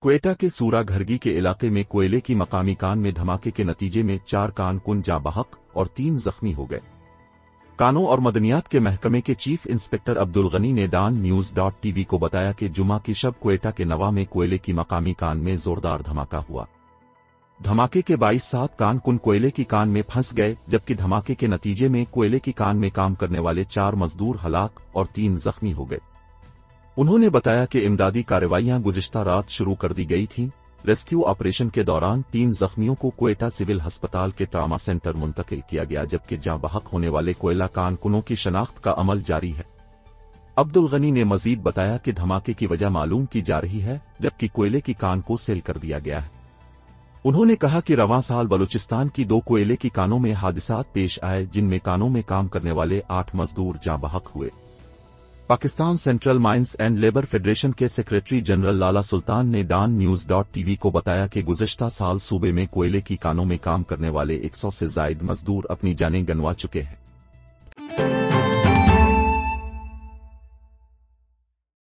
क्वेटा के सूरा घरगी के इलाके में कोयले की मकामी कान में धमाके के नतीजे में 4 कारकुन जाँ बहक और 3 जख्मी हो गए। कानों और मदनियात के महकमे के चीफ इंस्पेक्टर अब्दुल गनी ने डान न्यूज़.टीवी को बताया कि जुमा की शब क्वेटा के नवा में कोयले की मकामी कान में जोरदार धमाका हुआ। धमाके के 22 कारकुन कोयले की कान में फंस गए, जबकि धमाके के नतीजे में कोयले की कान में काम करने वाले 4 मजदूर हलाक और 3 जख्मी हो गए। उन्होंने बताया कि इमदादी कार्रवाइयां गुज़िश्ता रात शुरू कर दी गई थीं। रेस्क्यू ऑपरेशन के दौरान 3 जख्मियों को क्वेटा सिविल अस्पताल के ट्रामा सेंटर मुंतकिल किया गया, जबकि जाँ बहक होने वाले कोयला कारकुनों की शनाख्त का अमल जारी है। अब्दुल गनी ने मजीद बताया कि धमाके की वजह मालूम की जा रही है, जबकि कोयले की कान को सील कर दिया गया है। उन्होंने कहा कि रवां साल बलूचिस्तान की 2 कोयले की कानों में हादसात पेश आए, जिनमें कानों में काम करने वाले 8 मजदूर जाँ बहक हुए। Pakistan central mines and labour federation के सेक्रेटरी जनरल लाला सुल्तान ने डान न्यूज़.टीवी को बताया कि गुज़श्ता साल सूबे में कोयले की कानों में काम करने वाले 100 से ज़ायद मजदूर अपनी जानें गंवा चुके हैं।